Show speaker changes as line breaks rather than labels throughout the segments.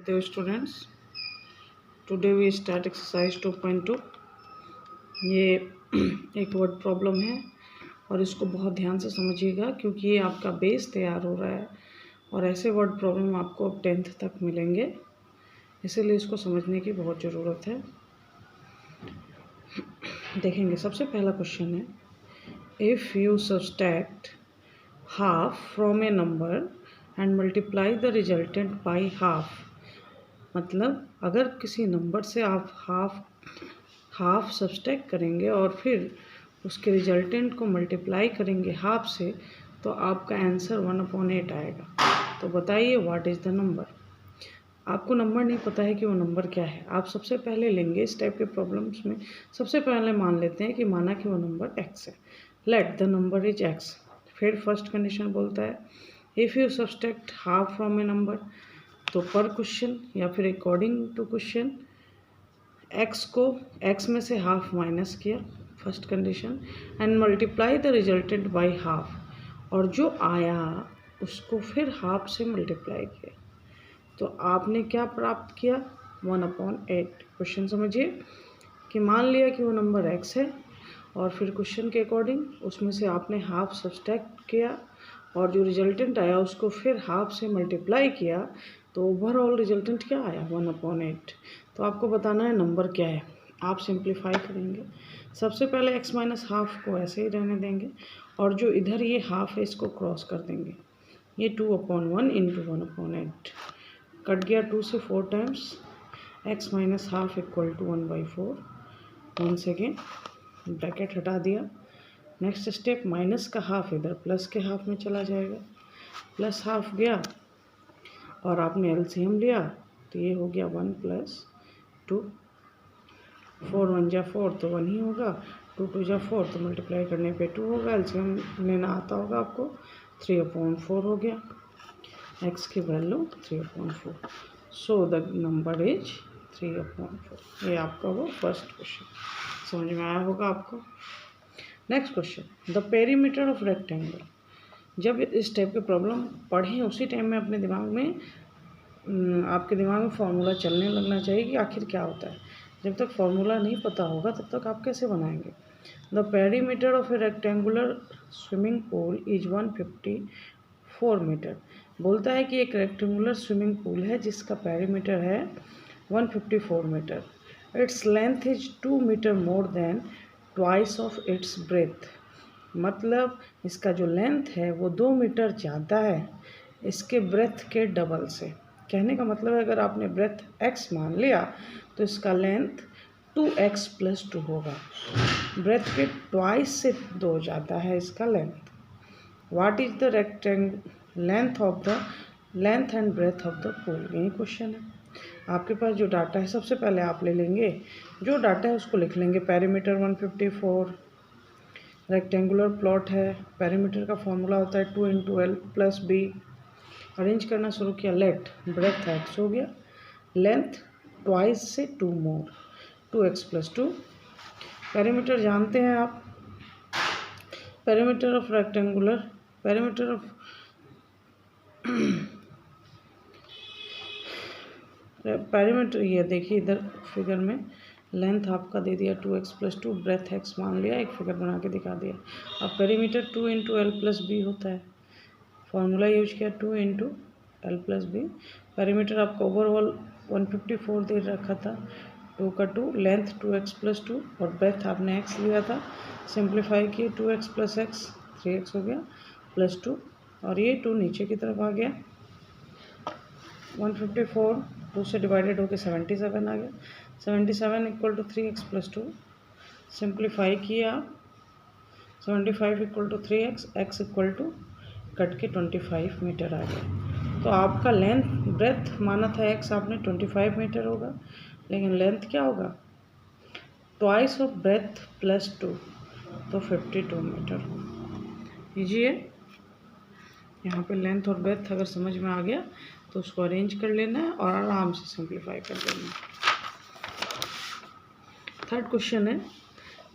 करते हो students. Today we start exercise 2.2। ये एक वर्ड प्रॉब्लम है और इसको बहुत ध्यान से समझिएगा क्योंकि ये आपका बेस तैयार हो रहा है और ऐसे वर्ड प्रॉब्लम आपको अब 10th तक मिलेंगे, इसीलिए इसको समझने की बहुत ज़रूरत है। देखेंगे, सबसे पहला क्वेश्चन है, if you subtract half from A number and multiply the resultant by half. मतलब अगर किसी नंबर से आप हाफ सब्सट्रैक्ट करेंगे और फिर उसके रिजल्टेंट को मल्टीप्लाई करेंगे हाफ से, तो आपका आंसर 1/8 आएगा। तो बताइए व्हाट इज़ द नंबर। आपको नंबर नहीं पता है कि वो नंबर क्या है। आप सबसे पहले लेंगे इस टाइप के प्रॉब्लम्स में, सबसे पहले मान लेते हैं कि माना कि वो नंबर x है। Let the number is x। फिर फर्स्ट कंडीशन बोलता है if you subtract half from A number, तो पर क्वेश्चन या फिर अकॉर्डिंग टू क्वेश्चन x में से हाफ माइनस किया, first condition, and multiply the resultant by half, और जो आया उसको फिर हाफ से मल्टीप्लाई किया, तो आपने क्या प्राप्त किया 1/8। क्वेश्चन समझिए कि मान लिया कि वो नंबर x है और फिर क्वेश्चन के अकॉर्डिंग उसमें से आपने हाफ सब्सट्रैक्ट किया और जो रिजल्टेंट आया उसको फिर हाफ से मल्टीप्लाई किया, तो ओवरऑल रिजल्टेंट क्या आया 1/8। तो आपको बताना है नंबर क्या है। आप सिंप्लीफाई करेंगे, सबसे पहले x माइनस हाफ को ऐसे ही रहने देंगे और जो इधर ये हाफ है इसको क्रॉस कर देंगे। ये 2/1 इंटू 1/8 कट गया 2 से 4 times, x minus half equal to 1/4। Once again bracket हटा दिया। नेक्स्ट स्टेप, माइनस का हाफ इधर प्लस के हाफ में चला जाएगा, प्लस हाफ गया और आपने एलसीएम लिया, तो ये हो गया 1 + 2। 4 1 जा 4 तो 1 ही होगा, 2 2 जा 4 तो मल्टीप्लाई करने पे 2 होगा। एलसीएम लेना आता होगा आपको, 3/4 हो गया। x की value 3/4, so the number is 3/4। ये आपका वो फर्स्ट क्वेश्चन समझ में आया होगा आपको। Next question, the perimeter of rectangle. जब इस टाइप के प्रॉब्लम पढ़ें उसी टाइम में अपने दिमाग में आपके दिमाग में फार्मूला चलने लगना चाहिए कि आखिर क्या होता है। जब तक फार्मूला नहीं पता होगा तब तक आप कैसे बनाएंगे। The perimeter of a rectangular swimming pool is 154 metre. बोलता है कि एक रेक्टेंगुलर स्विमिंग पूल है जिसका पेरीमीटर है 154 metre. Its length is 2 metre more than twice of its breadth. मतलब इसका जो लेंथ है वो 2 मीटर ज़्यादा है इसके ब्रेथ के डबल से। कहने का मतलब है अगर आपने ब्रेथ x मान लिया तो इसका लेंथ 2x + 2 होगा। ब्रेथ के ट्वाइस से 2 ज़्यादा है इसका length. What is the length and breadth of the pool. यही क्वेश्चन है। आपके पास जो डाटा है सबसे पहले आप ले लेंगे, जो डाटा है उसको लिख लेंगे। पेरीमीटर 154, रेक्टेंगुलर प्लॉट है, पेरीमीटर का फॉर्मूला होता है 2 × L + B। अरेंज करना शुरू किया, लेट ब्रेथ x हो गया, लेंथ ट्वाइस से 2 मोर 2x + 2। पेरीमीटर जानते हैं आप, perimeter of rectangular, perimeter of perimeter, ये देखिए इधर फिगर में लेंथ आपका दे दिया 2x + 2, ब्रेथ x मान लिया, एक फिगर बना के दिखा दिया। अब पेरीमीटर 2 × L + B होता है, फॉर्मूला यूज किया 2 × L + B। पेरीमीटर आपका ओवरऑल 154 दे रखा था, 2 का 2, लेंथ 2x + 2 और ब्रेथ आपने x लिया था। सिंप्लीफाई किए, 2x + x 3x हो गया +2, और ये 2 नीचे की तरफ आ गया। 154 2 से डिवाइडेड होकर 77 आ गया। 77 = 3x + 2। सिंप्लीफाई किया, 75 = 3x, x = कट के 25 मीटर आ गया। तो आपका लेंथ, ब्रेथ माना था x आपने 25 मीटर होगा, लेकिन लेंथ क्या होगा ट्वाइस ऑफ ब्रेथ +2, तो 52 मीटर। लीजिए यहाँ पे लेंथ और ब्रेथ अगर समझ में आ गया तो उसको अरेंज कर लेना है और आराम से सिंप्लीफाई कर देना है। थर्ड क्वेश्चन है,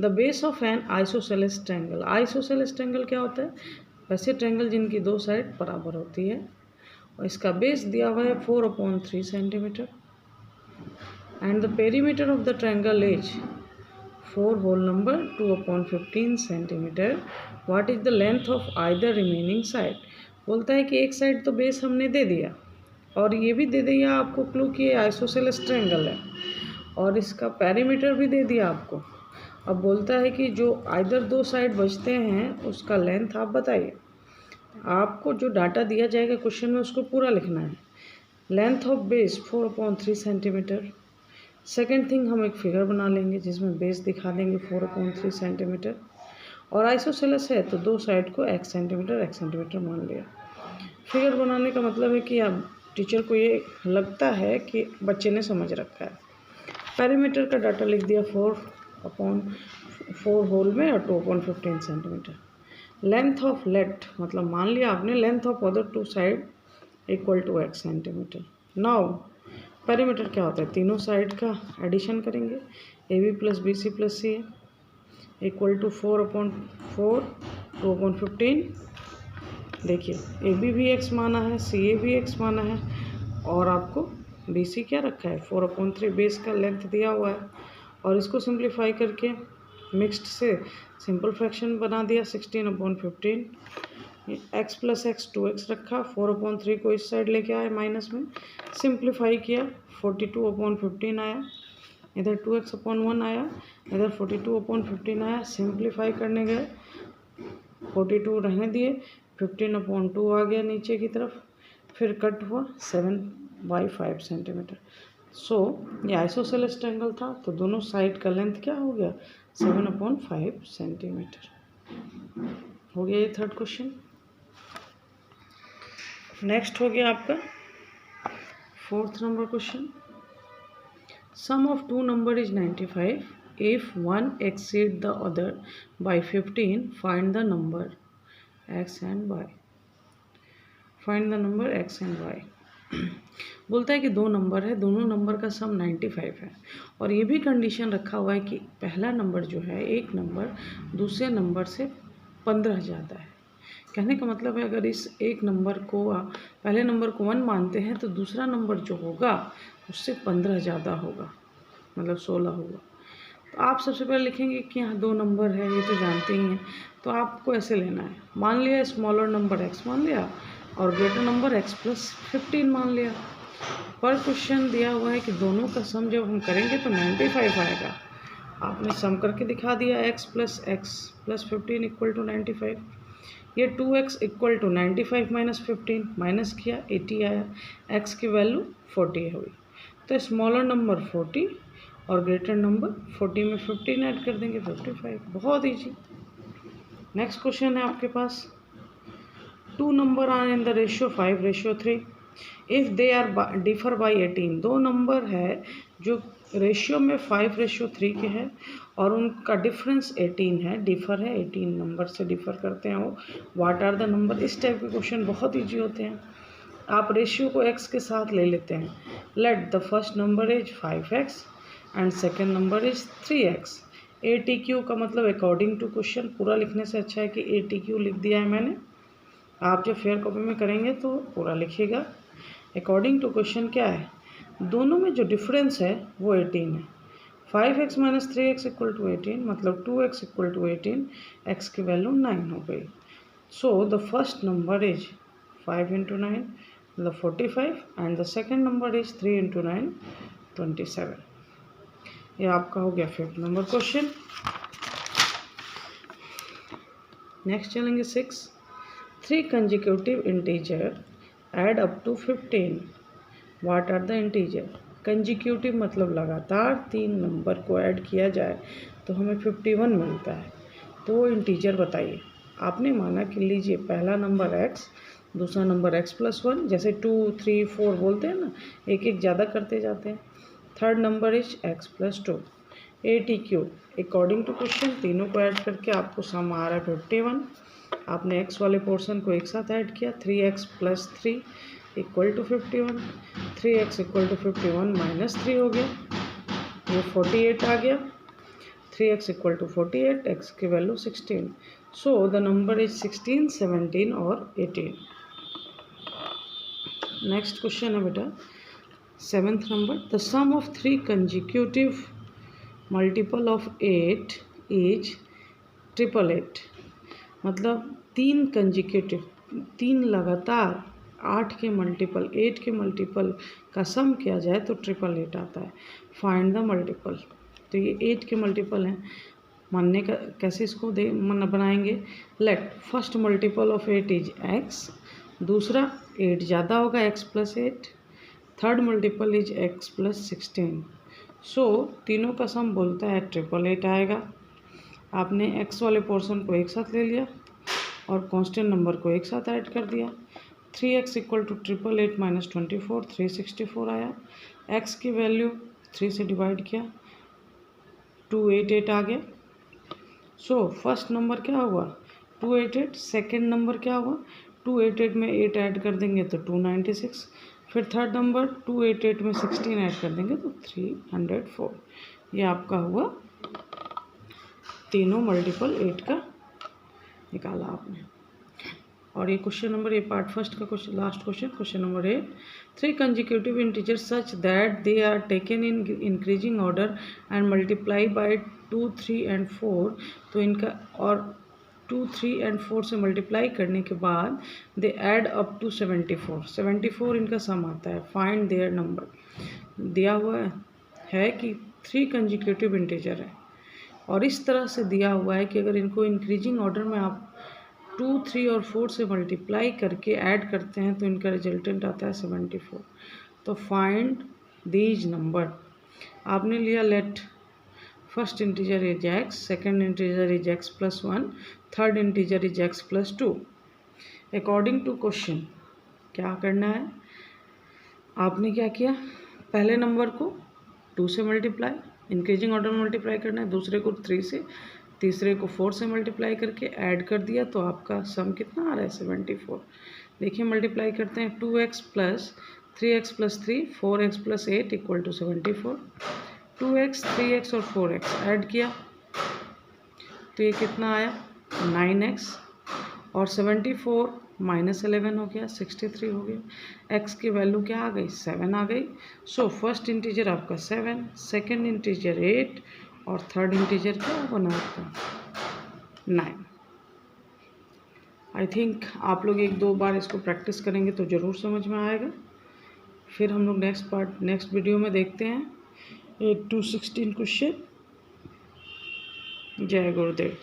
the base of N isosceles triangle. Isosceles triangle क्या होता है, वैसे ट्रायंगल जिनकी 2 साइड बराबर होती है और इसका बेस दिया हुआ है 4/3 centimetre and the perimeter of the triangle is 4 whole number 2/15 centimetre. What is the length of either remaining side. बोलता है कि एक साइड तो बेस हमने दे दिया और ये भी दे दिया आपको क्लू कि ये आइसोसेलेस ट्रायंगल है और इसका पेरीमीटर भी दे दिया आपको। अब बोलता है कि जो आइदर दो साइड बचते हैं उसका लेंथ आप बताइए। आपको जो डाटा दिया जाएगा क्वेश्चन में उसको पूरा लिखना है। Length of base 4/3 centimetre. Second thing हम एक फिगर बना लेंगे जिसमें बेस दिखा देंगे 4/3 सेंटीमीटर और आइसोसेलेस है तो दो साइड को x सेंटीमीटर मान लिया। फिगर बनाने का मतलब है कि अब टीचर को ये लगता है कि बच्चे ने समझ रखा है। पेरीमीटर का डाटा लिख दिया 4/4 होल में और 2/15 सेंटीमीटर। लेंथ ऑफ लेट मतलब मान लिया आपने length of other two side equal to x centimetre. Now perimeter क्या होता है, तीनों साइड का एडिशन करेंगे AB plus BC plus CA equal to 4/4 2/15। देखिए AB भी x माना है, CA भी x माना है और आपको BC क्या रखा है 4/3 बेस का लेंथ दिया हुआ है और इसको सिंप्लीफाई करके मिक्स्ड से सिंपल फ्रैक्शन बना दिया 16/15। x प्लस x 2x रखा, 4/3 को इस साइड लेके आए माइनस में, सिंप्लीफाई किया 42/15 आया, इधर 2x/1 आया, इधर 42/15 आया। सिंप्लीफाई करने गए 42 रहने दिए, 15/2 आ गया नीचे की तरफ, फिर कट हुआ 7/5 सेंटीमीटर। सो ये आइसोसेलेस ट्रायंगल था तो दोनों साइड का लेंथ क्या हो गया 7/5 सेंटीमीटर। हो गया ये थर्ड क्वेश्चन। नेक्स्ट हो गया आपका fourth number question. Sum of two number is 95 if one exceed the other by 15 find the number x and y। Find the number x and y। बोलता है कि दो नंबर है, दोनों नंबर का सम 95 है और ये भी कंडीशन रखा हुआ है कि पहला नंबर जो है एक नंबर दूसरे नंबर से 15 ज़्यादा है। कहने का मतलब है अगर इस एक नंबर को पहले नंबर को 1 मानते हैं तो दूसरा नंबर जो होगा उससे 15 ज़्यादा होगा, मतलब 16 होगा। तो आप सबसे पहले लिखेंगे कि यहाँ दो नंबर है, ये तो जानते ही हैं, तो आपको ऐसे लेना है। मान लिया स्मॉलर नंबर x मान लिया और ग्रेटर नंबर x प्लस 15 मान लिया। पर क्वेश्चन दिया हुआ है कि दोनों का सम जब हम करेंगे तो 95 आएगा। आपने सम करके दिखा दिया x प्लस 15 इक्वल टू 95। ये 2x equal to 95 minus 15 minus किया 80 आया, x की वैल्यू 40 हुई। तो स्मॉलर नंबर 40 और ग्रेटर नंबर 40 में 15 ऐड कर देंगे 55। बहुत ईजी। नेक्स्ट क्वेश्चन है आपके पास। Two number are in the ratio 5:3 if they are differ by 18। दो नंबर है जो रेशियो में 5:3 के हैं और उनका डिफरेंस 18 है, डिफर है 18 नंबर से डिफर करते हैं वो। What are the number. इस टाइप के क्वेश्चन बहुत ईजी होते हैं। आप रेशियो को x के साथ ले लेते हैं। Let the first number is 5x and second number is 3x। ATQ का मतलब अकॉर्डिंग टू क्वेश्चन, पूरा लिखने से अच्छा है कि ATQ लिख दिया है मैंने। आप जब फेयर कॉपी में करेंगे तो पूरा लिखिएगा। अकॉर्डिंग टू क्वेश्चन क्या है, दोनों में जो डिफरेंस है वो 18 है। 5x minus 3x equal to 18 मतलब 2x इक्वल टू 18, x की वैल्यू 9 हो गई। So the first number is 5 into 9 मतलब 45 and the second number is 3 into 9 27। ये आपका हो गया फिफ्थ नंबर क्वेश्चन। नेक्स्ट चलेंगे 6। 3 consecutive integer add up to 15। What are the integer. Consecutive मतलब लगातार 3 नंबर को ऐड किया जाए तो हमें 51 मिलता है, तो वो इंटीजर बताइए। आपने माना कि लीजिए पहला नंबर x, दूसरा नंबर x प्लस 1, जैसे 2 3 4 बोलते हैं ना, एक एक ज़्यादा करते जाते हैं। Third number is x plus 2। ATQ according to question तीनों को ऐड करके आपको सम आ रहा है 51। आपने x वाले पोर्शन को एक साथ ऐड किया, 3x plus 3 equal to 51। 3x equal to 51 minus 3 हो गया, ये 48 आ गया। 3x इक्वल टू 48, x की value 16। So the number is 16, 17 और 18। नेक्स्ट क्वेश्चन है बेटा 7th नंबर, the sum of 3 consecutive multiple of 8 is 888। मतलब 3 कंजिक्यूटिव, 3 लगातार 8 के मल्टीपल, 8 के मल्टीपल का सम किया जाए तो 888 आता है। Find the multiple. तो ये 8 के मल्टीपल हैं, मानने का कैसे इसको बनाएंगे। Let first multiple of 8 is x, दूसरा 8 ज़्यादा होगा x plus 8, third multiple is x plus 16। सो तीनों का सम बोलता है 888 आएगा। आपने x वाले पोर्शन को एक साथ ले लिया और कांस्टेंट नंबर को एक साथ ऐड कर दिया। 3x इक्वल टू 888 माइनस 24, 364 आया। x की वैल्यू 3 से डिवाइड किया, 288 आ गया। सो फर्स्ट नंबर क्या हुआ 288, सेकेंड नंबर क्या हुआ 288 में 8 ऐड कर देंगे तो 296, फिर थर्ड नंबर 288 में 16 ऐड कर देंगे तो 304। ये आपका हुआ तीनों मल्टीपल 8 का निकाला आपने। और ये क्वेश्चन नंबर, ये पार्ट फर्स्ट का question, last question number 8, 3 consecutive integers such that they are taken in increasing order and multiply by 2, 3 and 4। तो इनका और 2, 3 एंड 4 से मल्टीप्लाई करने के बाद दे ऐड अप टू 74 इनका सम आता है। Find their number. दिया हुआ है कि 3 कंजिक्यूटिव इंटीजर है और इस तरह से दिया हुआ है कि अगर इनको इंक्रीजिंग ऑर्डर में आप 2, 3 और 4 से मल्टीप्लाई करके ऐड करते हैं तो इनका रिजल्टेंट आता है 74। तो फाइंड दीज नंबर। आपने लिया let first integer is x, second integer is x plus 1, third integer is x plus 2। According to question क्या करना है, आपने क्या किया, पहले नंबर को 2 से मल्टीप्लाई, इंक्रीजिंग ऑर्डर में मल्टीप्लाई करना है, दूसरे को 3 से, तीसरे को 4 से मल्टीप्लाई करके ऐड कर दिया तो आपका सम कितना आ रहा है 74। देखिए मल्टीप्लाई करते हैं, 2x plus 3x plus 3, 4x plus 8 equal to 74। 2x, 3x और 4x ऐड किया तो ये कितना आया 9x, और 74 माइनस 11 हो गया 63 हो गया। x की वैल्यू क्या आ गई 7 आ गई। सो फर्स्ट इंटीजर आपका 7, सेकेंड इंटीजर 8 और थर्ड इंटीजर क्या बना आपका 9। आई थिंक आप लोग 1-2 बार इसको प्रैक्टिस करेंगे तो ज़रूर समझ में आएगा। फिर हम लोग नेक्स्ट वीडियो में देखते हैं 8 to 16 क्वेश्चन। जय गुरुदेव।